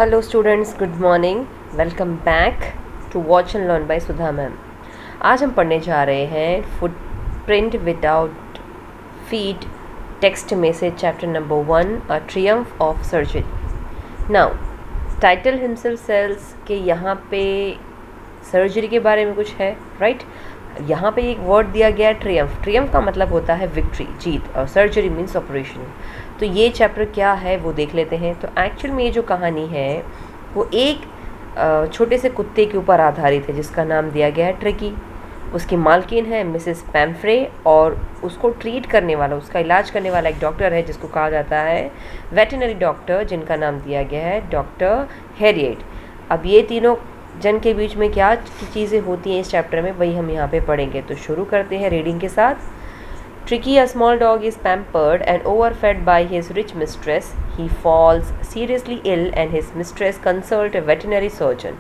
Hello students, good morning. Welcome back to watch and learn by Sudha ma'am. आज हम पढ़ने जा रहे हैं फुटप्रिंट विदाउट फीट टेक्स्ट में से chapter number 1, a triumph of surgery. Now title himself sells के यहाँ पे सर्जरी के बारे में कुछ है, राइट। यहाँ पे एक वर्ड दिया गया है ट्रियम्फ। ट्रियम्फ का मतलब होता है विक्ट्री, जीत, और सर्जरी मीन्स ऑपरेशन। तो ये चैप्टर क्या है वो देख लेते हैं। तो एक्चुअल में ये जो कहानी है वो एक छोटे से कुत्ते के ऊपर आधारित है जिसका नाम दिया गया है ट्रिकी। उसकी मालकिन है मिसेस पैम्फ्रे, और उसको ट्रीट करने वाला, उसका इलाज करने वाला एक डॉक्टर है जिसको कहा जाता है वेटरनरी डॉक्टर, जिनका नाम दिया गया है डॉक्टर हैरियट। अब ये तीनों जन के बीच में क्या चीज़ें होती हैं इस चैप्टर में, वही हम यहाँ पे पढ़ेंगे। तो शुरू करते हैं रीडिंग के साथ। Tricky, a small dog, is pampered and overfed by his rich mistress. He falls seriously ill and his mistress consults a veterinary surgeon.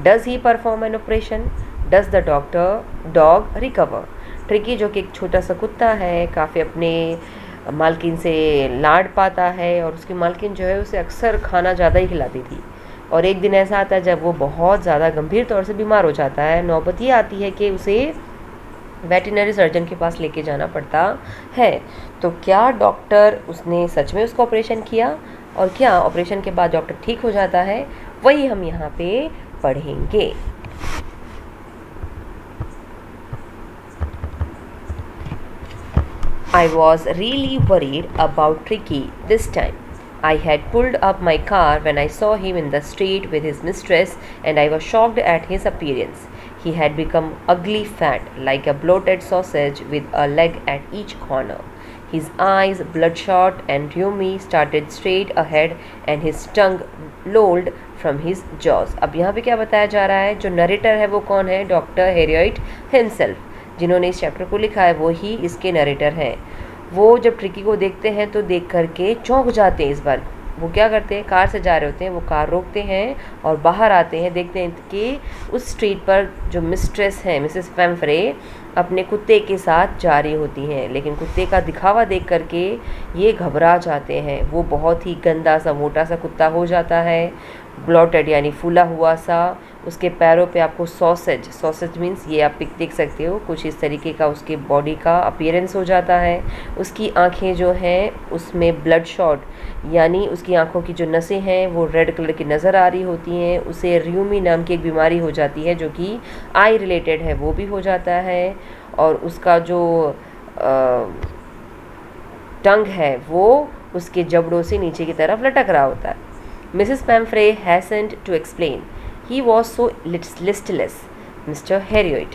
Does he perform an operation? Does the dog recover? Tricky, जो कि एक छोटा सा कुत्ता है, काफ़ी अपने मालकिन से लाड पाता है, और उसकी मालकिन जो है उसे अक्सर खाना ज़्यादा ही खिलाती थी। और एक दिन ऐसा आता है जब वो बहुत ज़्यादा गंभीर तौर से बीमार हो जाता है। नौबत ये आती है कि उसे वेटरनरी सर्जन के पास लेके जाना पड़ता है। तो क्या डॉक्टर उसने सच में उसका ऑपरेशन किया, और क्या ऑपरेशन के बाद डॉक्टर ठीक हो जाता है, वही हम यहाँ पे पढ़ेंगे। I was really worried about Tricky this time. I had pulled up my car when I saw him in the street with his mistress, and I was shocked at his appearance. He had become ugly fat, like a bloated sausage with a leg at each corner. His eyes, bloodshot and rheumy, started straight ahead, and his tongue lolled from his jaws. अब यहाँ पे क्या बताया जा रहा है, जो narrator है वो कौन है? डॉक्टर हैरियट हिमसेल्फ, जिन्होंने इस चैप्टर को लिखा है, वो ही इसके नरेटर हैं। वो जब ट्रिकी को देखते हैं तो देख करके चौंक जाते हैं। इस बार वो क्या करते हैं, कार से जा रहे होते हैं, वो कार रोकते हैं और बाहर आते हैं, देखते हैं कि उस स्ट्रीट पर जो मिस्ट्रेस हैं मिसेस पैम्फ्रे अपने कुत्ते के साथ जा रही होती हैं। लेकिन कुत्ते का दिखावा देख करके ये घबरा जाते हैं। वो बहुत ही गंदा सा मोटा सा कुत्ता हो जाता है, ब्लॉटेड यानी फूला हुआ सा। उसके पैरों पे आपको सॉसेज मीन्स ये आप पिक देख सकते हो, कुछ इस तरीके का उसके बॉडी का अपीयरेंस हो जाता है। उसकी आंखें जो हैं उसमें ब्लड शॉट, यानी उसकी आंखों की जो नसें हैं वो रेड कलर की नज़र आ रही होती हैं। उसे र्यूमी नाम की एक बीमारी हो जाती है जो कि आई रिलेटेड है, वो भी हो जाता है। और उसका जो टंग है वो उसके जबड़ों से नीचे की तरफ लटक रहा होता है। Mrs. Pamphre hastened to explain. He was so listless, Mr. Herriot.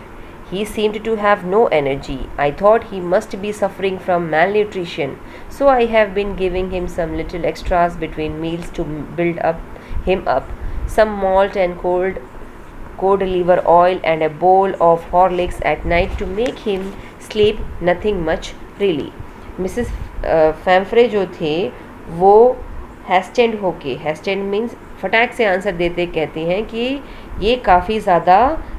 He seemed to have no energy. I thought he must be suffering from malnutrition, so I have been giving him some little extras between meals to build him up. Some malt and cod liver oil and a bowl of Horlicks at night to make him sleep. Nothing much, really. Mrs. Pamphre जो थे वो हेस्टेंड means फटाक से answer देते कहती हैं कि ये काफ़ी ज़्यादा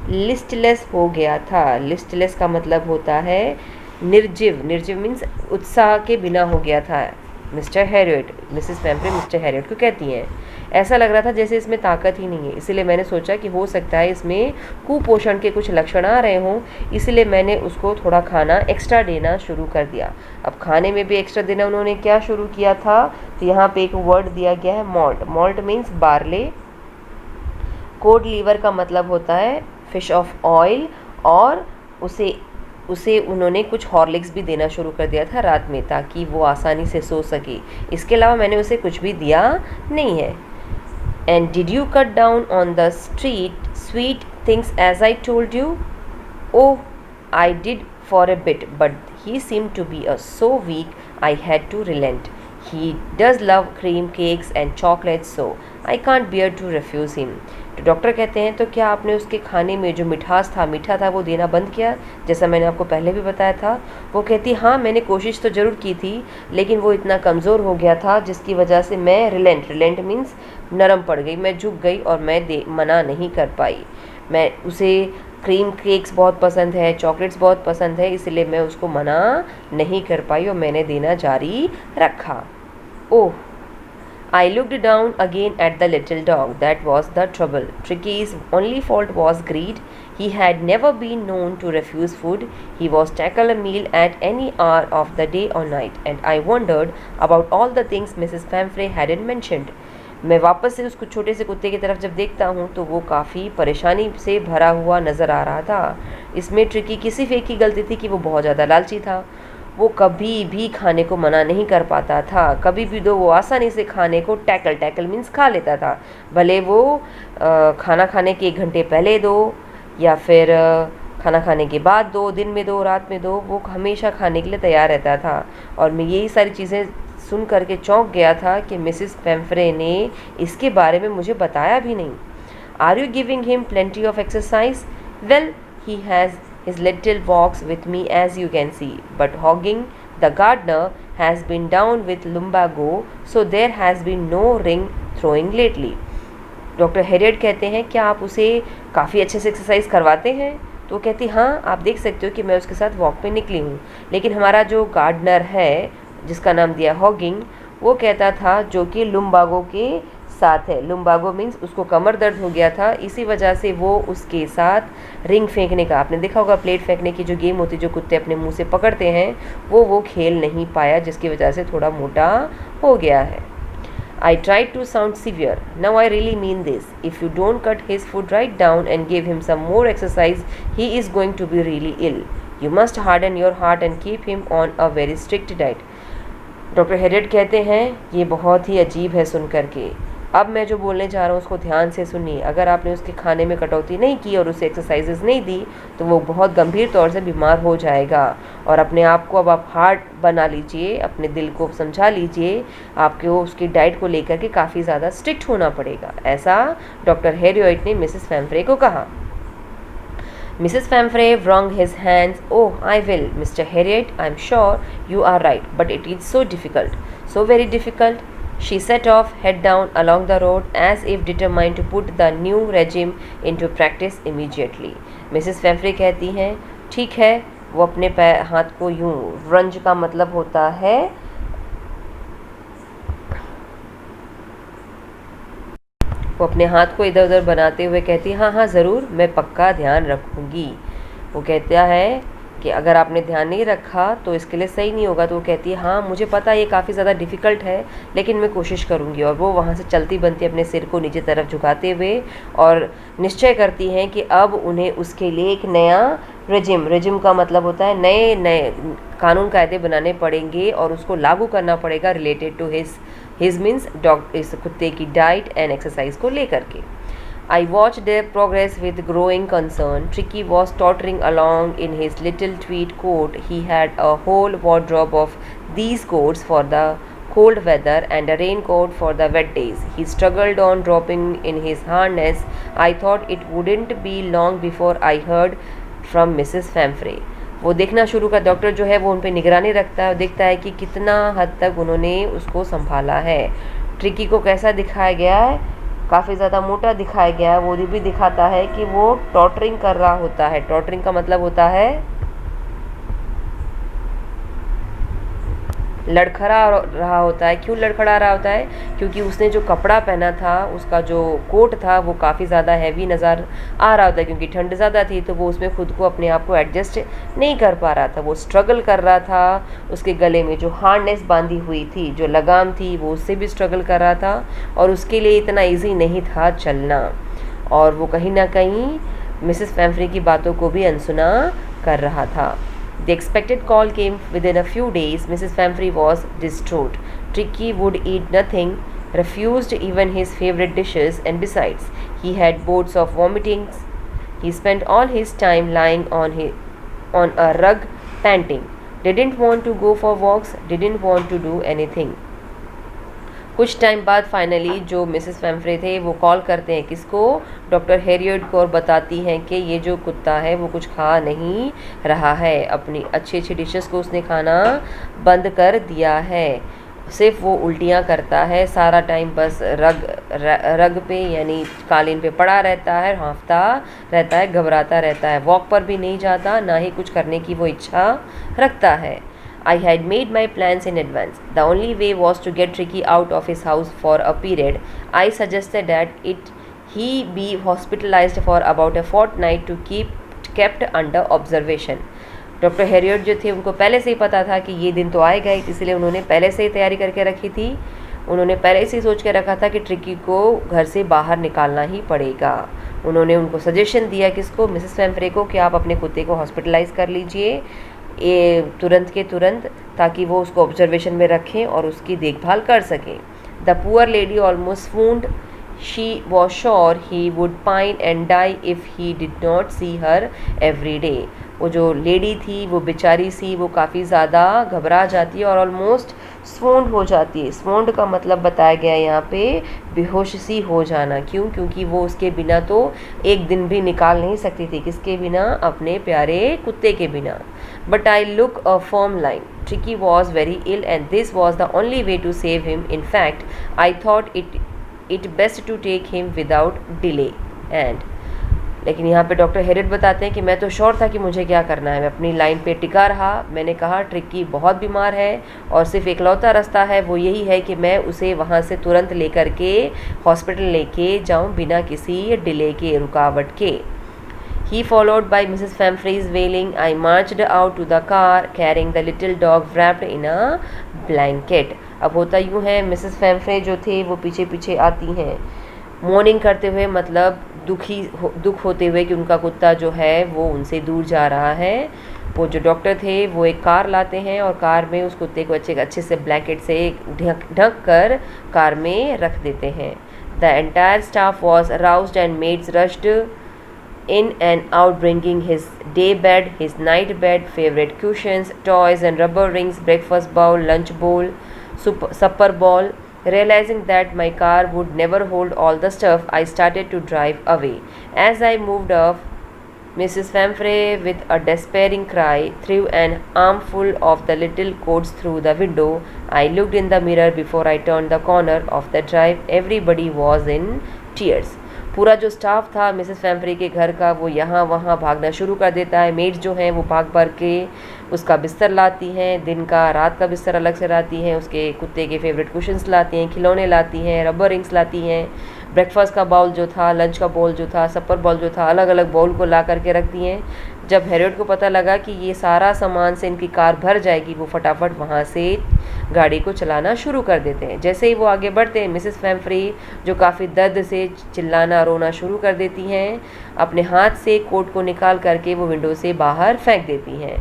लिस्टलेस हो गया था। लिस्टलेस का मतलब होता है निर्जीव मीन्स उत्साह के बिना हो गया था। Mister Harriet, Mrs पैम्फ्रे mister Harriet को कहती हैं, ऐसा लग रहा था जैसे इसमें ताकत ही नहीं है। इसलिए मैंने सोचा कि हो सकता है इसमें कुपोषण के कुछ लक्षण आ रहे हों, इसलिए मैंने उसको थोड़ा खाना एक्स्ट्रा देना शुरू कर दिया। अब खाने में भी एक्स्ट्रा देना उन्होंने क्या शुरू किया था, तो यहाँ पे एक वर्ड दिया गया है malt. Malt means barley. Cod liver का मतलब होता है फिश ऑफ ऑयल, और उसे उन्होंने कुछ हॉर्लिक्स भी देना शुरू कर दिया था रात में, ताकि वो आसानी से सो सके। इसके अलावा मैंने उसे कुछ भी दिया नहीं है। And did you cut down on the street sweet things as I told you? Oh, I did for a bit, but he seem to be so weak I had to relent. He does love cream cakes and chocolates, so I can't bear to refuse him. तो doctor कहते हैं, तो क्या आपने उसके खाने में जो मीठा था वो देना बंद किया, जैसा मैंने आपको पहले भी बताया था? वो कहती, हाँ मैंने कोशिश तो ज़रूर की थी, लेकिन वो इतना कमज़ोर हो गया था जिसकी वजह से मैं रिलेंट मीन्स नरम पड़ गई, मैं झुक गई और मैं मना नहीं कर पाई। मैं उसे क्रीम केक्स बहुत पसंद है, चॉकलेट्स बहुत पसंद है, इसलिए मैं उसको मना नहीं कर पाई और मैंने देना जारी रखा। ओह, I looked down again at the little dog. That was the trouble. Tricky's only fault was greed. He had never been known to refuse food. He was tackle a meal at any hour of the day or night, and I wondered about all the things Mrs. Pamphray hadn't mentioned. मैं वापस से उस छोटे से कुत्ते की तरफ जब देखता हूँ तो वो काफ़ी परेशानी से भरा हुआ नज़र आ रहा था। इसमें ट्रिकी किसी फेक की गलती थी कि वो बहुत ज़्यादा लालची था। वो कभी भी खाने को मना नहीं कर पाता था। कभी भी दो वो आसानी से खाने को टैकल मीन्स खा लेता था, भले वो खाना खाने के 1 घंटे पहले दो या फिर खाना खाने के बाद दो, दिन में दो, रात में दो, वो हमेशा खाने के लिए तैयार रहता था। और मैं यही सारी चीज़ें सुन करके चौंक गया था कि मिसिस पेम्फ्रे ने इसके बारे में मुझे बताया भी नहीं। Are you giving him plenty of exercise? Well, he has his little walks with me as you can see, but Hogging the gardener has been down with lumbago, so there has been no ring throwing lately. Doctor Harriet कहते हैं क्या आप उसे काफ़ी अच्छे से exercise करवाते हैं? तो वो कहती हाँ, आप देख सकते हो कि मैं उसके साथ वॉक पे निकली हूँ, लेकिन हमारा जो गार्डनर है जिसका नाम दिया हॉगिंग, वो कहता था जो कि लुम्बागो के साथ है। लुम्बागो मीन्स उसको कमर दर्द हो गया था, इसी वजह से वो उसके साथ रिंग फेंकने का, आपने देखा होगा प्लेट फेंकने की जो गेम होती है जो कुत्ते अपने मुंह से पकड़ते हैं, वो खेल नहीं पाया, जिसकी वजह से थोड़ा मोटा हो गया है। I tried to sound severe. Now I really mean this. If you don't cut his food right down and give him some more exercise, he is going to be really ill. You must harden your heart and keep him on a very strict diet. Doctor Harriet कहते हैं ये बहुत ही अजीब है सुन करके। अब मैं जो बोलने जा रहा हूँ उसको ध्यान से सुनिए। अगर आपने उसके खाने में कटौती नहीं की और उसे एक्सरसाइजेज नहीं दी तो वो बहुत गंभीर तौर से बीमार हो जाएगा। और अपने आप को अब आप हार्ड बना लीजिए, अपने दिल को समझा लीजिए, आपको उसकी डाइट को लेकर के काफ़ी ज़्यादा स्ट्रिक्ट होना पड़ेगा। ऐसा डॉक्टर हेरियट ने मिसेस पेम्फ्रे को कहा। Mrs. Pamphray wrung his hands. Oh, I will, Mr. Harriet. I'm sure you are right, but it is so difficult, so very difficult. She set off, head down along the road, as if determined to put the new regime into practice immediately. Mrs. Pamphray कहती हैं, ठीक है, वो अपने हाथ को यूं, रंज का मतलब होता है वो अपने हाथ को इधर उधर बनाते हुए कहती हाँ हाँ ज़रूर, मैं पक्का ध्यान रखूँगी। वो कहता है कि अगर आपने ध्यान नहीं रखा तो इसके लिए सही नहीं होगा। तो वो कहती है हाँ मुझे पता ये काफ़ी ज़्यादा डिफ़िकल्ट है, लेकिन मैं कोशिश करूँगी। और वो वहाँ से चलती बनती अपने सिर को नीचे तरफ झुकाते हुए और निश्चय करती हैं कि अब उन्हें उसके लिए एक नया रेजिम का मतलब होता है नए कानून कायदे बनाने पड़ेंगे और उसको लागू करना पड़ेगा रिलेटेड टू हिज मीन्स इस कुत्ते की डाइट एंड एक्सरसाइज को लेकर के। I watched their progress with growing concern. Tricky was tottering along in his little tweed coat. He had a whole wardrobe of these coats for the cold weather and a raincoat for the wet days. He struggled on dropping in his harness. I thought it wouldn't be long before I heard from Mrs. Pamphray. वो देखना शुरू कर, doctor जो है वो उन पर निगरानी रखता है और देखता है कि कितना हद तक उन्होंने उसको संभाला है। ट्रिकी को कैसा दिखाया गया है, काफ़ी ज़्यादा मोटा दिखाया गया है। वो भी दिखाता है कि वो टॉटरिंग कर रहा होता है। टॉटरिंग का मतलब होता है लड़खड़ा रहा होता है। क्यों लड़खड़ा रहा होता है? क्योंकि उसने जो कपड़ा पहना था, उसका जो कोट था, वो काफ़ी ज़्यादा हैवी नज़र आ रहा होता है। क्योंकि ठंड ज़्यादा थी तो वो उसमें खुद को अपने आप को एडजस्ट नहीं कर पा रहा था। वो स्ट्रगल कर रहा था। उसके गले में जो हार्नेस बांधी हुई थी, जो लगाम थी, वो उससे भी स्ट्रगल कर रहा था और उसके लिए इतना ईजी नहीं था चलना। और वो कहीं ना कहीं मिसेस पेम्फ्रे की बातों को भी अनसुना कर रहा था। The expected call came within a few days. Mrs. Pamphray was distraught. Tricky would eat nothing, refused even his favorite dishes, and besides, he had bouts of vomitings. He spent all his time lying on a rug, panting. Didn't want to go for walks, didn't want to do anything. कुछ time बाद finally जो Mrs पेम्फ्रे थे वो call करते हैं किसको? Doctor Harriet को, और बताती हैं कि ये जो कुत्ता है वो कुछ खा नहीं रहा है, अपनी अच्छी डिशेस को उसने खाना बंद कर दिया है, सिर्फ वो उल्टियाँ करता है, सारा टाइम बस रग पे यानी कालीन पे पड़ा रहता है, हाँफता रहता है, घबराता रहता है, वॉक पर भी नहीं जाता, ना ही कुछ करने की वो इच्छा रखता है। I had made my plans in advance. The only way was to get Tricky out of his house for a period. I suggested that he be hospitalized for about a fortnight to kept under observation. Doctor Harriet जो थे उनको पहले से ही पता था कि ये दिन तो आएगा ही, इसलिए उन्होंने पहले से ही तैयारी करके रखी थी। उन्होंने पहले से ही सोच के रखा था कि ट्रिकी को घर से बाहर निकालना ही पड़ेगा। उन्होंने उनको सजेशन दिया किसको, मिसेस फैम्फ्रे को, कि आप अपने कुत्ते को हॉस्पिटलाइज कर लीजिए तुरंत के तुरंत, ताकि वो उसको ऑब्जर्वेशन में रखें और उसकी देखभाल कर सकें। The poor lady almost swooned. She was sure he would pine and die if he did not see her every day. वो जो लेडी थी वो बेचारी सी, वो काफ़ी ज़्यादा घबरा जाती है और ऑलमोस्ट swooned हो जाती है। swooned का मतलब बताया गया है यहाँ पे बेहोश सी हो जाना। क्यों? क्योंकि वो उसके बिना तो एक दिन भी निकाल नहीं सकती थी। किसके बिना? अपने प्यारे कुत्ते के बिना। But I look a firm line. Tricky was very ill and this was the only way to save him. In fact, I thought it best to take him without delay. And लेकिन यहाँ पे doctor Harriet बताते हैं कि मैं तो sure था कि मुझे क्या करना है। मैं अपनी लाइन पे टिका रहा। मैंने कहा ट्रिकी बहुत बीमार है और सिर्फ एकलौता रास्ता है वो यही है कि मैं उसे वहाँ से तुरंत लेकर के हॉस्पिटल लेके जाऊँ बिना किसी डिले के, रुकावट के। He followed by Mrs. Fambre's wailing. I marched out to the car carrying the little dog wrapped in a blanket. अब होता यूँ है, मिसेस फैम्फ्रे जो थे वो पीछे पीछे आती हैं मॉर्निंग करते हुए, मतलब दुख होते हुए कि उनका कुत्ता जो है वो उनसे दूर जा रहा है। वो जो डॉक्टर थे वो एक कार लाते हैं और कार में उस कुत्ते को अच्छे से ब्लैंकेट से ढक कर कार में रख देते हैं। The entire staff was aroused and maids rushed in and out, bringing his day bed, his night bed, favorite cushions, toys and rubber rings, breakfast bowl, lunch bowl, supper bowl. Realizing that my car would never hold all the stuff, I started to drive away. As I moved off, Mrs. Fambray, with a despairing cry, threw an armful of the little coats through the window. I looked in the mirror before I turned the corner of the drive. Everybody was in tears. पूरा जो staff था Mrs फैम्फ्रे के घर का वो यहाँ वहाँ भागना शुरू कर देता है। मेड्स जो हैं वो भाग भर के उसका बिस्तर लाती हैं, दिन का रात का बिस्तर अलग से लाती हैं, उसके कुत्ते के फेवरेट कुशन्स लाती हैं, खिलौने लाती हैं, रबर रिंग्स लाती हैं, ब्रेकफास्ट का बाउल जो था, लंच का बाउल जो था, सपर बाउल जो था, अलग अलग बाउल को ला करके रखती हैं। जब हैरियट को पता लगा कि ये सारा सामान से इनकी कार भर जाएगी, वो फटाफट वहाँ से गाड़ी को चलाना शुरू कर देते हैं। जैसे ही वो आगे बढ़ते हैं, मिसेस फैम्फ्रे जो काफ़ी दर्द से चिल्लाना रोना शुरू कर देती हैं, अपने हाथ से कोट को निकाल करके वो विंडो से बाहर फेंक देती हैं।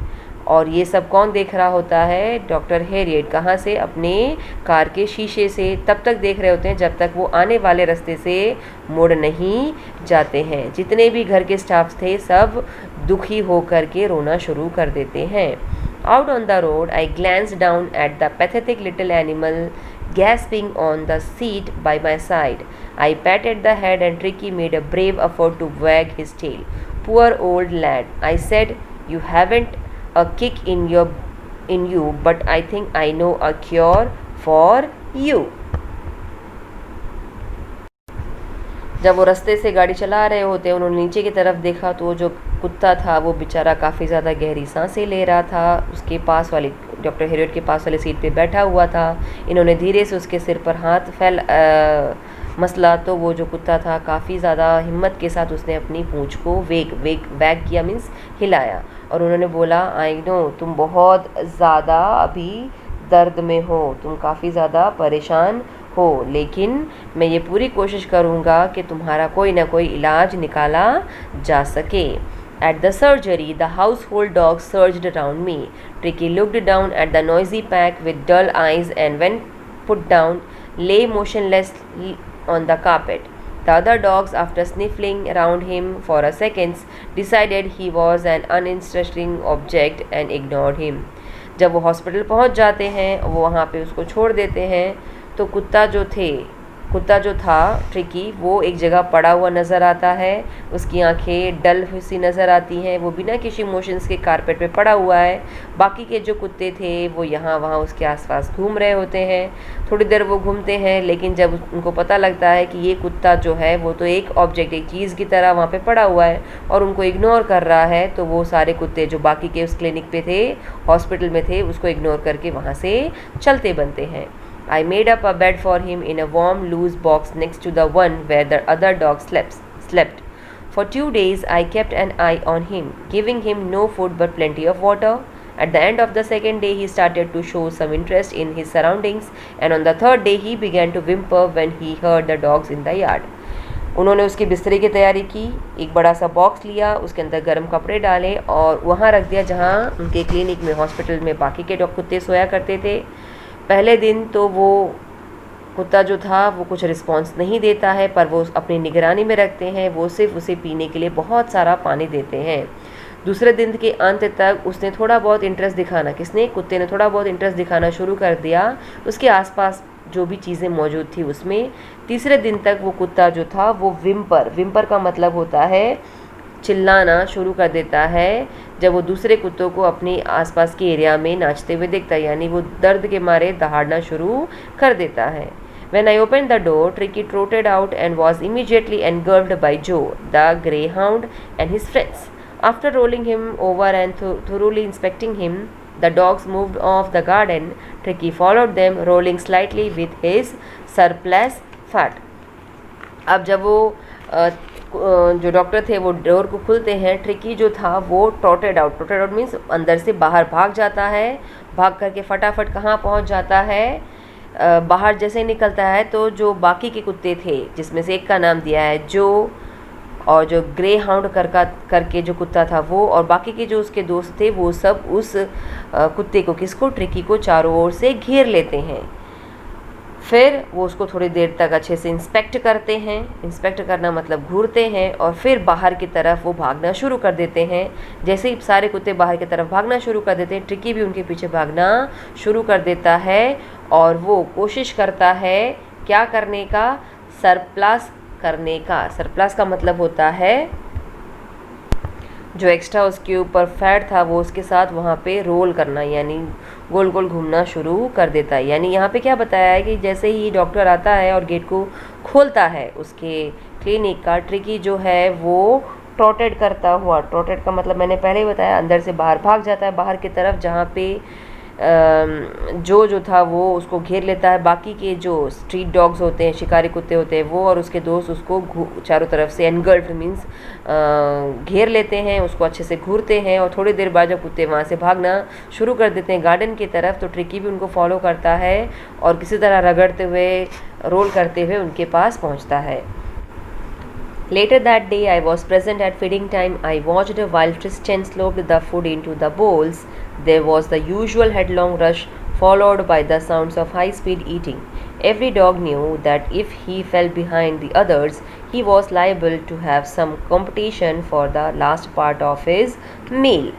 और ये सब कौन देख रहा होता है? Doctor Harriet. कहाँ से? अपने कार के शीशे से। तब तक देख रहे होते हैं जब तक वो आने वाले रास्ते से मुड़ नहीं जाते हैं। जितने भी घर के स्टाफ थे सब दुखी होकर के रोना शुरू कर देते हैं। Out on the road, I glanced down at the pathetic little animal gasping on the seat by my side. I patted the head and Tricky made a brave effort to wag his tail. Poor old lad, I said, you haven't a kick in you, but I think I know a cure for you. जब वो रास्ते से गाड़ी चला रहे होते हैं, उन्होंने नीचे की तरफ देखा तो जो कुत्ता था वो बेचारा काफ़ी ज़्यादा गहरी सांसें ले रहा था। उसके पास वाली डॉक्टर हैरियट के पास वाली सीट पे बैठा हुआ था। इन्होंने धीरे से उसके सिर पर हाथ मसला तो वो जो कुत्ता था काफ़ी ज़्यादा हिम्मत के साथ उसने अपनी पूँछ को वैग किया, मीन्स हिलाया, और उन्होंने बोला, आई नो तुम बहुत ज़्यादा अभी दर्द में हो, तुम काफ़ी ज़्यादा परेशान हो, लेकिन मैं ये पूरी कोशिश करूँगा कि तुम्हारा कोई ना कोई इलाज निकाला जा सके। At the surgery, the household dogs surged around me. Tricky looked down at the noisy pack with dull eyes and when put down, lay motionless on the carpet. The other dogs, after sniffling around him for a second, decided he was an uninteresting object and ignored him. जब वो hospital पहुंच जाते हैं, वो वहाँ पे उसको छोड़ देते हैं, तो कुत्ता जो थे कुत्ता जो था ट्रिकी वो एक जगह पड़ा हुआ नज़र आता है, उसकी आंखें डल हुई सी नज़र आती हैं, वो बिना किसी इमोशंस के कारपेट पे पड़ा हुआ है। बाकी के जो कुत्ते थे वो यहाँ वहाँ उसके आसपास घूम रहे होते हैं। थोड़ी देर वो घूमते हैं, लेकिन जब उनको पता लगता है कि ये कुत्ता जो है वो तो एक ऑब्जेक्ट, एक चीज़ की तरह वहाँ पे पड़ा हुआ है और उनको इग्नोर कर रहा है, तो वो सारे कुत्ते जो बाकी के उस क्लिनिक पे थे, हॉस्पिटल में थे, उसको इग्नोर करके वहाँ से चलते बनते हैं। I made up a bed for him in a warm, loose box next to the one where the other dog slept. For 2 days, I kept an eye on him, giving him no food but plenty of water. At the end of the second day, he started to show some interest in his surroundings, and on the third day, he began to whimper when he heard the dogs in the yard. उन्होंने उसके बिस्तरे की तैयारी की, एक बड़ा सा box लिया, उसके अंदर गर्म कपड़े डाले और वहाँ रख दिया जहाँ उनके क्लिनिक में, हॉस्पिटल में बाकी के कुत्ते सोया करते थे। पहले दिन तो वो कुत्ता जो था वो कुछ रिस्पॉन्स नहीं देता है, पर वो अपनी निगरानी में रखते हैं। वो सिर्फ उसे पीने के लिए बहुत सारा पानी देते हैं। दूसरे दिन के अंत तक उसने थोड़ा बहुत इंटरेस्ट दिखाना, किसने, कुत्ते ने थोड़ा बहुत इंटरेस्ट दिखाना शुरू कर दिया उसके आसपास जो भी चीज़ें मौजूद थी उसमें। तीसरे दिन तक वो कुत्ता जो था वो विम्पर का मतलब होता है चिल्लाना शुरू कर देता है जब वो दूसरे कुत्तों को अपने आसपास के एरिया में नाचते हुए देखता है, यानी वो दर्द के मारे दहाड़ना शुरू कर देता है। When I opened the door, Tricky trotted out and was immediately engulfed by Joe, the greyhound, and his friends. After rolling him over and thoroughly inspecting him, the dogs moved off the garden. Tricky followed them, rolling slightly with his surplus fat. अब जब वो जो doctor थे वो door को खुलते हैं, tricky जो था वो ट्रॉटेड आउट मीन्स अंदर से बाहर भाग जाता है। भाग करके फटाफट कहाँ पहुँच जाता है, बाहर जैसे ही निकलता है तो जो बाकी के कुत्ते थे, जिसमें से एक का नाम दिया है जो, और जो ग्रे हाउंड करके जो कुत्ता था वो, और बाकी के जो उसके दोस्त थे वो सब उस कुत्ते को, किसको, ट्रिकी को चारों ओर से घेर लेते हैं। फिर वो उसको थोड़ी देर तक अच्छे से इंस्पेक्ट करते हैं, इंस्पेक्ट करना मतलब घूरते हैं, और फिर बाहर की तरफ वो भागना शुरू कर देते हैं। जैसे ही सारे कुत्ते बाहर की तरफ भागना शुरू कर देते हैं, ट्रिकी भी उनके पीछे भागना शुरू कर देता है और वो कोशिश करता है क्या करने का, सरप्लस करने का। सरप्लस का मतलब होता है जो एक्स्ट्रा उसके ऊपर फैट था वो उसके साथ वहाँ पे रोल करना, यानी गोल गोल घूमना शुरू कर देता है। यानी यहाँ पे क्या बताया है कि जैसे ही डॉक्टर आता है और गेट को खोलता है उसके क्लिनिक का, ट्रिकी जो है वो ट्रॉटेड करता हुआ, ट्रॉटेड का मतलब मैंने पहले ही बताया, अंदर से बाहर भाग जाता है बाहर की तरफ, जहाँ पे जो था वो उसको घेर लेता है। बाकी के जो स्ट्रीट डॉग्स होते हैं, शिकारी कुत्ते होते हैं, वो और उसके दोस्त उसको चारों तरफ से एनगल्फ्ड मीन्स घेर लेते हैं, उसको अच्छे से घूरते हैं। और थोड़ी देर बाद जब कुत्ते वहाँ से भागना शुरू कर देते हैं गार्डन की तरफ, तो ट्रिकी भी उनको फॉलो करता है और किसी तरह रगड़ते हुए, रोल करते हुए उनके पास पहुँचता है। Later that day, I was present at feeding time. I watched while Tristan sloped the food into the bowls. There was the usual headlong rush, followed by the sounds of high-speed eating. Every dog knew that if he fell behind the others, he was liable to have some competition for the last part of his meal.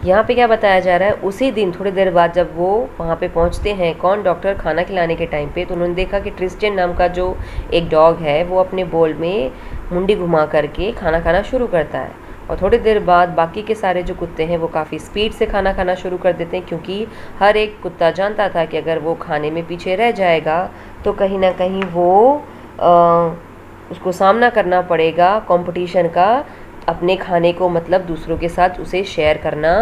यहाँ पे क्या बताया जा रहा है, उसी दिन थोड़ी देर बाद जब वो वहाँ पे पहुँचते हैं, कौन, डॉक्टर खाना खिलाने के टाइम पे, तो उन्होंने देखा कि ट्रिस्टियन नाम का जो एक डॉग है वो अपने बोल में मुंडी घुमा करके खाना खाना शुरू करता है। और थोड़ी देर बाद बाकी के सारे जो कुत्ते हैं वो काफ़ी स्पीड से खाना खाना शुरू कर देते हैं, क्योंकि हर एक कुत्ता जानता था कि अगर वो खाने में पीछे रह जाएगा तो कहीं ना कहीं वो उसको सामना करना पड़ेगा कंपटीशन का, अपने खाने को मतलब दूसरों के साथ उसे शेयर करना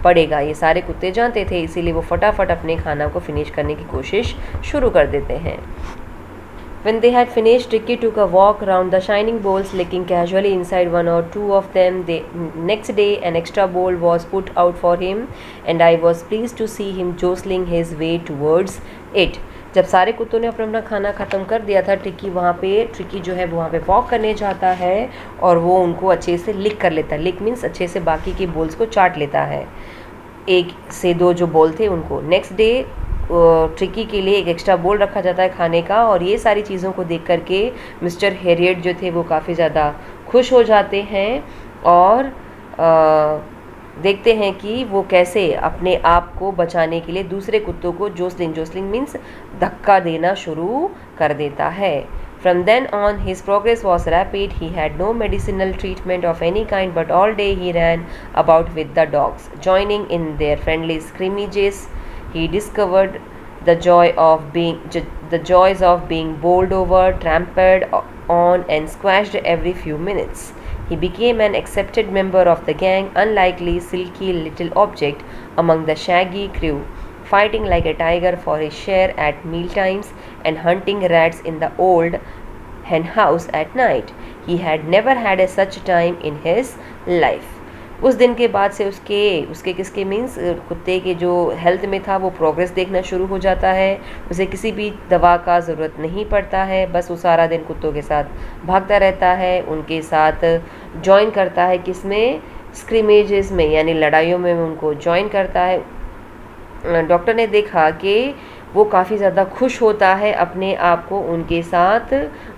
पड़ेगा। ये सारे कुत्ते जानते थे, इसीलिए वो फटाफट अपने खाना को फिनिश करने की कोशिश शुरू कर देते हैं। When they had finished, Tricky took a walk round the shining bowls, licking casually inside one or two of them. Next day, an extra bowl was put out for him, and I was pleased to see him jostling his way towards it. जब सारे कुत्तों ने अपना खाना ख़त्म कर दिया था, ट्रिकी जो है वो वहाँ पे वॉक करने जाता है और वो उनको अच्छे से लिक कर लेता है। लिक मीन्स अच्छे से बाकी के बोल्स को चाट लेता है, एक से दो जो बोल थे उनको। नेक्स्ट डे ट्रिकी के लिए एक एक्स्ट्रा बोल रखा जाता है खाने का, और ये सारी चीज़ों को देख करके मिस्टर हेरियट जो थे वो काफ़ी ज़्यादा खुश हो जाते हैं और देखते हैं कि वो कैसे अपने आप को बचाने के लिए दूसरे कुत्तों को जोसलिंग मीन्स धक्का देना शुरू कर देता है। From then on, his progress was rapid. He had no medicinal treatment of any kind, but all day he ran about with the dogs, joining in their friendly scrimmages. He discovered the joys of being bowled over, trampled on, and squashed every few minutes. He became an accepted member of the gang, unlikely silky little object among the shaggy crew, fighting like a tiger for his share at mealtimes and hunting rats in the old hen house at night. He had never had a such time in his life. उस दिन के बाद से उसके किसके means कुत्ते के जो हेल्थ में था वो प्रोग्रेस देखना शुरू हो जाता है। उसे किसी भी दवा का ज़रूरत नहीं पड़ता है, बस वो सारा दिन कुत्तों के साथ भागता रहता है, उनके साथ जॉइन करता है, किसमें, स्क्रिमेजेस में, यानी लड़ाइयों में उनको जॉइन करता है। डॉक्टर ने देखा कि वो काफ़ी ज़्यादा खुश होता है अपने आप को उनके साथ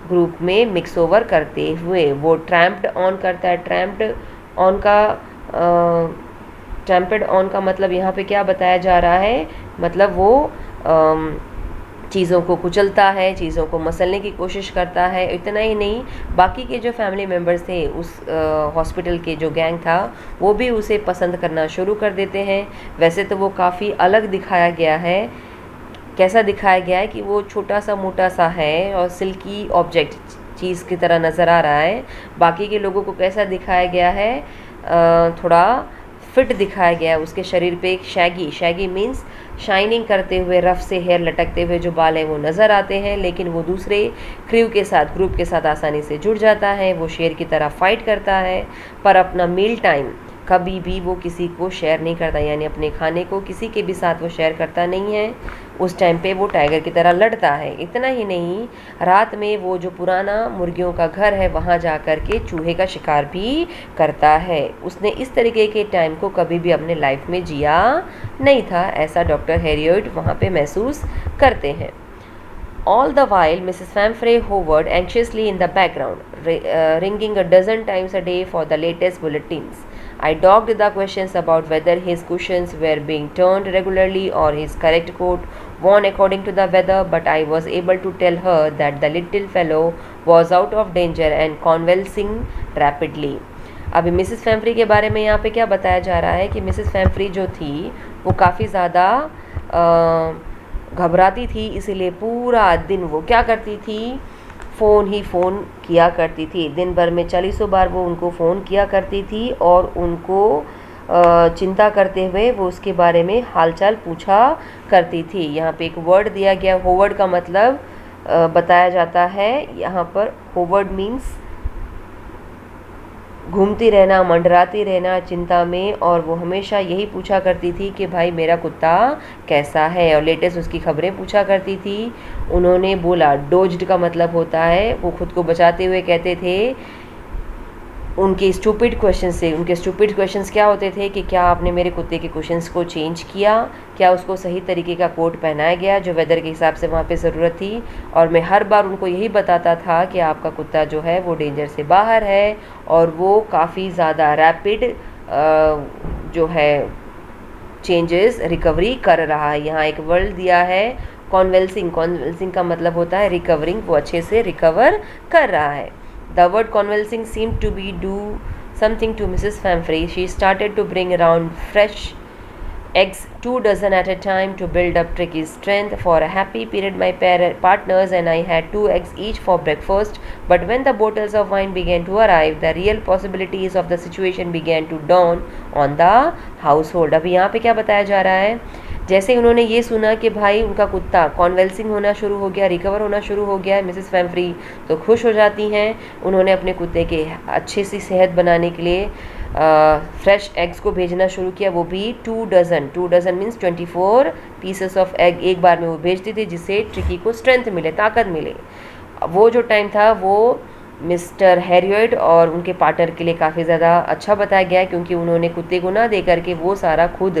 ग्रुप में मिक्स ओवर करते हुए। वो ट्रैम्प्ड ऑन करता है। ट्रैम्पेड ऑन का मतलब यहाँ पे क्या बताया जा रहा है, मतलब वो चीज़ों को कुचलता है, चीज़ों को मसलने की कोशिश करता है। इतना ही नहीं, बाकी के जो फैमिली मेम्बर्स थे उस हॉस्पिटल के जो गैंग था वो भी उसे पसंद करना शुरू कर देते हैं। वैसे तो वो काफ़ी अलग दिखाया गया है। कैसा दिखाया गया है कि वो छोटा सा मोटा सा है और सिल्की ऑब्जेक्ट चीज़ की तरह नज़र आ रहा है। बाकी के लोगों को कैसा दिखाया गया है, थोड़ा फिट दिखाया गया है। उसके शरीर पे एक शैगी मीन्स शाइनिंग करते हुए, रफ से हेयर लटकते हुए जो बाल हैं वो नज़र आते हैं, लेकिन वो दूसरे ग्रुप के साथ आसानी से जुड़ जाता है। वो शेर की तरह फाइट करता है, पर अपना मील टाइम कभी भी वो किसी को शेयर नहीं करता, यानी अपने खाने को किसी के भी साथ वो शेयर करता नहीं है। उस टाइम पे वो टाइगर की तरह लड़ता है। इतना ही नहीं, रात में वो जो पुराना मुर्गियों का घर है वहाँ जा कर के चूहे का शिकार भी करता है। उसने इस तरीके के टाइम को कभी भी अपने लाइफ में जिया नहीं था, ऐसा डॉक्टर हैरियट वहाँ पे महसूस करते हैं। All the while, Mrs. Famfrey hovered anxiously in the background, ringing a dozen times a day for the latest bulletins. I dogged the questions about whether his cushions were being turned regularly or his correct coat worn according to the weather, but I was able to tell her that the little fellow was out of danger and convalescing rapidly. अभी Mrs फैम्फ्री के बारे में यहाँ पे क्या बताया जा रहा है कि मिसेस फैम्फ्री जो थी वो काफ़ी ज़्यादा घबराती थी, इसीलिए पूरा दिन वो क्या करती थी, फ़ोन किया करती थी। दिन भर में 40 बार वो उनको फ़ोन किया करती थी और उनको चिंता करते हुए वो उसके बारे में हालचाल पूछा करती थी। यहाँ पे एक वर्ड दिया गया, होवर्ड का मतलब बताया जाता है यहाँ पर। होवर्ड मीन्स घूमती रहना, मंडराती रहना चिंता में, और वो हमेशा यही पूछा करती थी कि भाई मेरा कुत्ता कैसा है, और लेटेस्ट उसकी खबरें पूछा करती थी। उन्होंने बोला, डोज्ड का मतलब होता है, वो खुद को बचाते हुए कहते थे उनके स्टूपिड क्वेश्चन से। उनके स्टूपिड क्वेश्चंस क्या होते थे कि क्या आपने मेरे कुत्ते के क्वेश्चंस को चेंज किया, क्या उसको सही तरीके का कोट पहनाया गया जो वेदर के हिसाब से वहाँ पे ज़रूरत थी। और मैं हर बार उनको यही बताता था कि आपका कुत्ता जो है वो डेंजर से बाहर है और वो काफ़ी ज़्यादा रैपिड जो है चेंजेस रिकवरी कर रहा है। यहाँ एक वर्ड दिया है कॉन्वेल्सिंग का मतलब होता है रिकवरिंग, वो अच्छे से रिकवर कर रहा है। The word convalescing seemed to be do something to Mrs. Famfrey. She started to bring around fresh eggs, 2 dozen at a time, to build up Tricky's strength. For a happy period, my partners and I had 2 eggs each for breakfast. But when the bottles of wine began to arrive, the real possibilities of the situation began to dawn on the household. अभी यहाँ पे क्या बताया जा रहा है, जैसे ही उन्होंने ये सुना कि भाई उनका कुत्ता कॉन्वेल्सिंग होना शुरू हो गया, रिकवर होना शुरू हो गया है, मिसेस फैम्फ्री तो खुश हो जाती हैं। उन्होंने अपने कुत्ते के अच्छे सी सेहत बनाने के लिए फ्रेश एग्स को भेजना शुरू किया, वो भी 2 dozen means 24 pieces of egg एक बार में वो भेजती थी, जिससे ट्रिकी को स्ट्रेंथ मिले, ताकत मिले। वो जो टाइम था वो मिस्टर हैरियट और उनके पार्टनर के लिए काफ़ी ज़्यादा अच्छा बताया गया है, क्योंकि उन्होंने कुत्ते को ना दे करके वो सारा खुद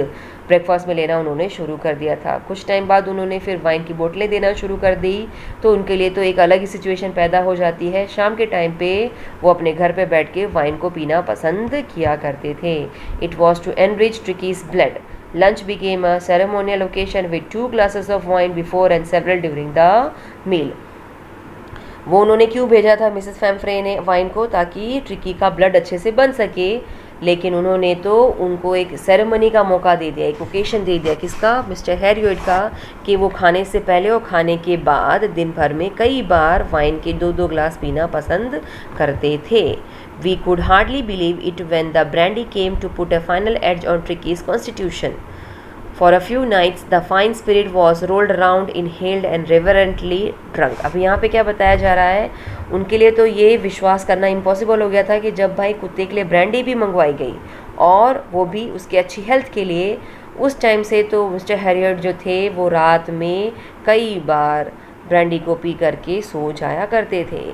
ब्रेकफास्ट में लेना उन्होंने शुरू कर दिया था। कुछ टाइम बाद उन्होंने फिर वाइन की बोतलें देना शुरू कर दी, तो उनके लिए तो एक अलग ही सिचुएशन पैदा हो जाती है। शाम के टाइम पे वो अपने घर पे बैठ के वाइन को पीना पसंद किया करते थे। It was to enrich tricky's blood. Lunch became a ceremonial occasion with 2 glasses of wine before and several during the meal. वो उन्होंने क्यों भेजा था मिसेस फैम्फ्रे ने वाइन को, ताकि ट्रिकी का ब्लड अच्छे से बन सके, लेकिन उन्होंने तो उनको एक सेरेमनी का मौका दे दिया, एक ओकेशन दे दिया। किसका? मिस्टर हैरियट का, कि वो खाने से पहले और खाने के बाद दिन भर में कई बार वाइन के 2-2 ग्लास पीना पसंद करते थे। We could hardly believe it when the brandy came to put a final edge on Tricky's constitution. For a few nights, the fine spirit was rolled around, inhaled and reverently drunk. अब यहाँ पे क्या बताया जा रहा है, उनके लिए तो ये विश्वास करना इम्पॉसिबल हो गया था कि जब भाई कुत्ते के लिए ब्रांडी भी मंगवाई गई और वो भी उसकी अच्छी हेल्थ के लिए, उस टाइम से तो मिस्टर हैरियट जो थे वो रात में कई बार ब्रांडी को पी करके सो जाया करते थे।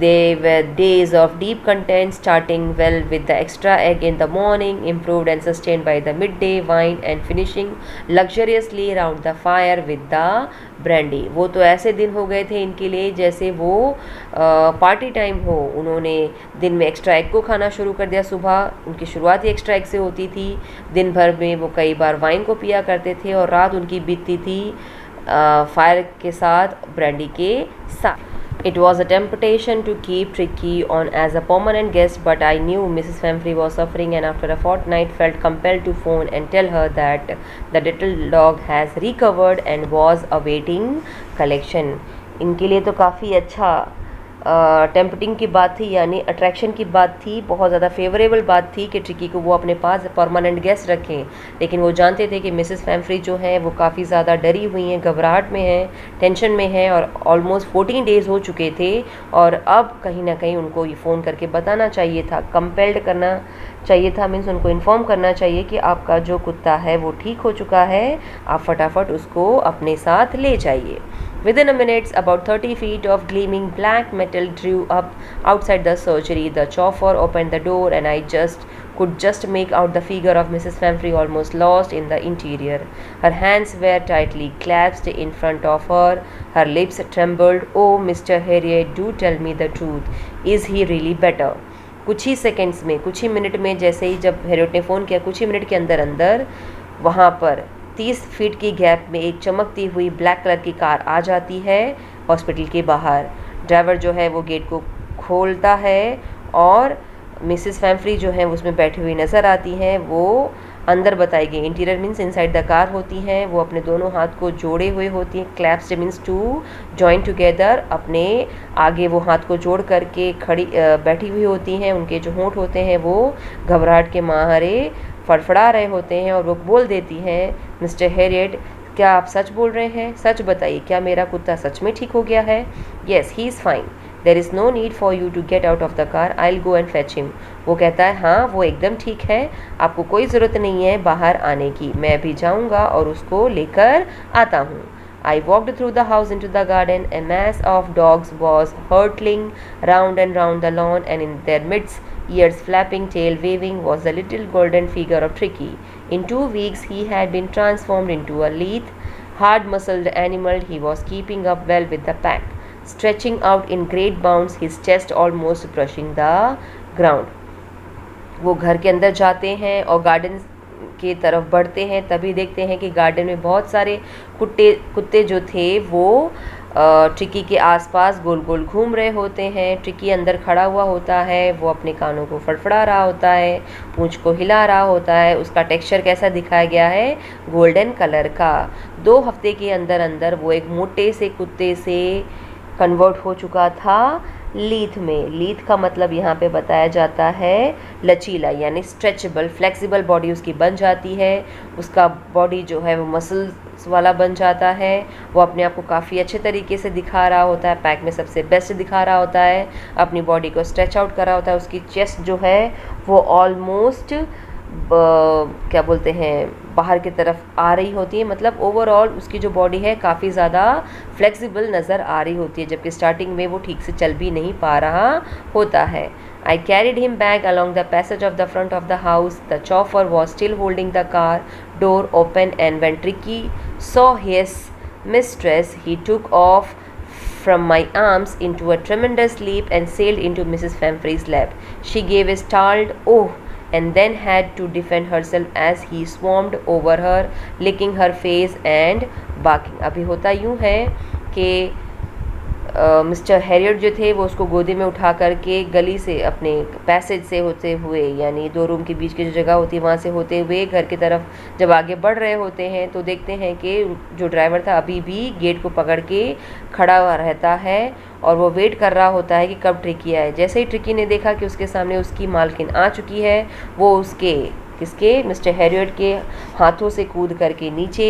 They were days of deep content, starting well with the extra egg in the morning, improved and sustained by the midday wine, and finishing luxuriously around the fire with the brandy. वो तो ऐसे दिन हो गए थे इनके लिए जैसे वो पार्टी टाइम हो। उन्होंने दिन में एक्स्ट्रा एग को खाना शुरू कर दिया। सुबह उनकी शुरुआत ही एक्स्ट्रा एग से होती थी। दिन भर में वो कई बार वाइन को पिया करते थे और रात उनकी बीतती थी फायर के साथ, ब्रांडी के साथ। It was a temptation to keep Tricky on as a permanent guest, but I knew Mrs. Famfrey was suffering, and after a fortnight felt compelled to phone and tell her that the little dog has recovered and was awaiting collection. इनके लिए तो काफ़ी अच्छा tempting की बात थी, यानी attraction की बात थी, बहुत ज़्यादा फेवरेबल बात थी कि ट्रिकी को वो अपने पास परमानेंट गेस्ट रखें। लेकिन वो जानते थे कि मिसेस फैम्फ्री जो है वो काफ़ी ज़्यादा डरी हुई हैं, घबराहट में हैं, टेंशन में हैं, और ऑलमोस्ट 14 डेज़ हो चुके थे। और अब कहीं ना कहीं उनको ये फ़ोन करके बताना चाहिए था, कंपेल्ड करना चाहिए था, मीन्स उनको इन्फॉर्म करना चाहिए कि आपका जो कुत्ता है वो ठीक हो चुका है, आप फटाफट उसको अपने साथ ले जाइए। Within a minute, about 30 feet of gleaming black metal drew up outside the surgery. The chauffeur opened the door, and I could just make out the figure of Mrs. Famfrey almost lost in the interior. Her hands were tightly clasped in front of her. Her lips trembled. "Oh, Mr. Harriet, do tell me the truth. Is he really better?" कुछ ही seconds में, कुछ ही minute में, जैसे ही जब Harriet ने phone किया, कुछ ही minute के अंदर अंदर वहाँ पर 30 फीट की गैप में एक चमकती हुई ब्लैक कलर की कार आ जाती है हॉस्पिटल के बाहर। ड्राइवर जो है वो गेट को खोलता है और मिसेस फैम्फ्री जो है उसमें बैठी हुई नज़र आती हैं। वो अंदर बताई गई, interior means inside the car होती हैं। वो अपने दोनों हाथ को जोड़े हुए होती हैं, क्लैप्स्ड मीन्स टू जॉइन टुगेदर। अपने आगे वो हाथ को जोड़ करके खड़ी बैठी हुई होती हैं। उनके जो होंठ होते हैं वो घबराहट के मारे फड़फड़ा रहे होते हैं और वो बोल देती हैं, "मिस्टर हैरियट, क्या आप सच बोल रहे हैं? सच बताइए, क्या मेरा कुत्ता सच में ठीक हो गया है?" "Yes, he is fine. There is no need for you to get out of the car. I will go and fetch him." वो कहता है, हाँ, वो एकदम ठीक है, आपको कोई ज़रूरत नहीं है बाहर आने की, मैं अभी जाऊँगा और उसको लेकर आता हूँ। I walked through the house into the garden. A mass of dogs was hurtling round and round the lawn, and in their midst, ears flapping, tail waving, was the little golden figure of Tricky. In 2 weeks, he had been transformed into a lithe, hard-muscled animal. He was keeping up well with the pack, stretching out in great bounds, his chest almost brushing the ground. वो घर के अंदर जाते हैं और garden के तरफ बढ़ते हैं, तभी देखते हैं कि गार्डन में बहुत सारे कुत्ते जो थे वो ट्रिकी के आसपास गोल गोल घूम रहे होते हैं। ट्रिकी अंदर खड़ा हुआ होता है, वो अपने कानों को फड़फड़ा रहा होता है, पूंछ को हिला रहा होता है। उसका टेक्सचर कैसा दिखाया गया है? गोल्डन कलर का। 2 हफ्ते के अंदर अंदर वो एक मोटे से कुत्ते से कन्वर्ट हो चुका था लीथ में। लीथ का मतलब यहाँ पे बताया जाता है लचीला, यानी स्ट्रेचेबल, फ्लेक्सिबल बॉडी उसकी बन जाती है। उसका बॉडी जो है वो मसल्स वाला बन जाता है। वो अपने आप को काफ़ी अच्छे तरीके से दिखा रहा होता है, पैक में सबसे बेस्ट दिखा रहा होता है, अपनी बॉडी को स्ट्रेच आउट कर रहा होता है। उसकी चेस्ट जो है वो ऑलमोस्ट क्या बोलते हैं, बाहर की तरफ आ रही होती है, मतलब ओवरऑल उसकी जो बॉडी है काफ़ी ज़्यादा फ्लेक्सिबल नज़र आ रही होती है, जबकि स्टार्टिंग में वो ठीक से चल भी नहीं पा रहा होता है. I carried him back along the passage of the front of the house. The chauffeur was still holding the car door open, and when Tricky saw his mistress, he took off from my arms into a tremendous leap and sailed into Mrs. Famfrey's lap. She gave a startled "oh" and then had to defend herself as he swarmed over her, licking her face and barking. अभी होता यूँ है कि mister Harriet जो थे वो उसको गोदी में उठा करके गली से, अपने पैसेज से होते हुए, यानी 2 रूम के बीच की जो जगह होती है वहाँ से होते हुए घर की तरफ जब आगे बढ़ रहे होते हैं, तो देखते हैं कि जो ड्राइवर था अभी भी गेट को पकड़ के खड़ा हुआ रहता है और वो वेट कर रहा होता है कि कब ट्रिकी आए. जैसे ही ट्रिकी ने देखा कि उसके सामने उसकी मालकिन आ चुकी है, वो किसके मिस्टर हैरियट के हाथों से कूद करके नीचे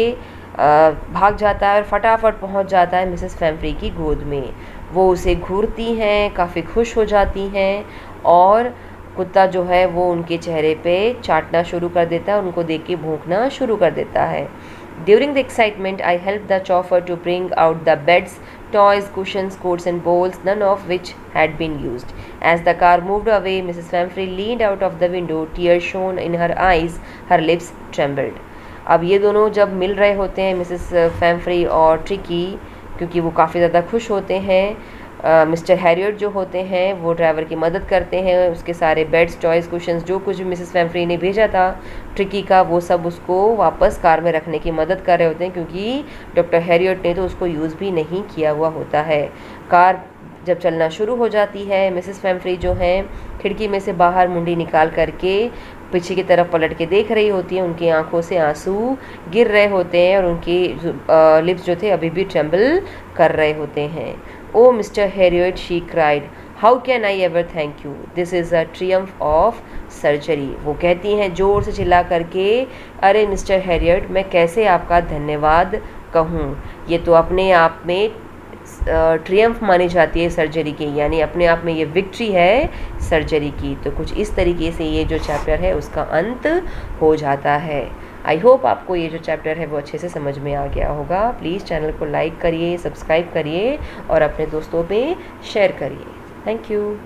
भाग जाता है और फटाफट पहुंच जाता है मिसेस फैम्फ्री की गोद में. वो उसे घूरती हैं, काफ़ी खुश हो जाती हैं और कुत्ता जो है वो उनके चेहरे पे चाटना शुरू कर देता है और उनको देख के भौंकना शुरू कर देता है. During the excitement, I helped the chauffeur to bring out the beds, toys, cushions, coats and bowls, none of which had been used. As the car moved away, Mrs. Famfrey leaned out of the window, tears shone in her eyes, her lips trembled. अब ये दोनों जब मिल रहे होते हैं, Mrs फैम्फ्री और tricky, क्योंकि वो काफ़ी ज़्यादा खुश होते हैं. मिस्टर हैरियट जो होते हैं वो ड्राइवर की मदद करते हैं, उसके सारे बेड्स, टॉयज़, कुशन्स जो कुछ भी मिसेस फैम्फ्री ने भेजा था ट्रिकी का, वो सब उसको वापस कार में रखने की मदद कर रहे होते हैं, क्योंकि डॉक्टर हैरियट ने तो उसको यूज़ भी नहीं किया हुआ होता है. कार जब चलना शुरू हो जाती है, मिसेस फैम्फ्री जो हैं खिड़की में से बाहर मुंडी निकाल करके पीछे की तरफ पलट के देख रही होती हैं. उनकी आंखों से आंसू गिर रहे होते हैं और उनके लिप्स जो थे अभी भी ट्रेम्बल कर रहे होते हैं. Oh mister Harriet, she cried, how can I ever thank you, this is a triumph of surgery. वो कहती हैं जोर से चिल्ला करके, अरे मिस्टर हैरियट, मैं कैसे आपका धन्यवाद कहूँ, ये तो अपने आप में ट्रियम्फ मानी जाती है सर्जरी की, यानी अपने आप में ये विक्ट्री है सर्जरी की. तो कुछ इस तरीके से ये जो चैप्टर है उसका अंत हो जाता है. आई होप आपको ये जो चैप्टर है वो अच्छे से समझ में आ गया होगा. प्लीज़ चैनल को लाइक करिए, सब्सक्राइब करिए और अपने दोस्तों पे शेयर करिए. Thank you.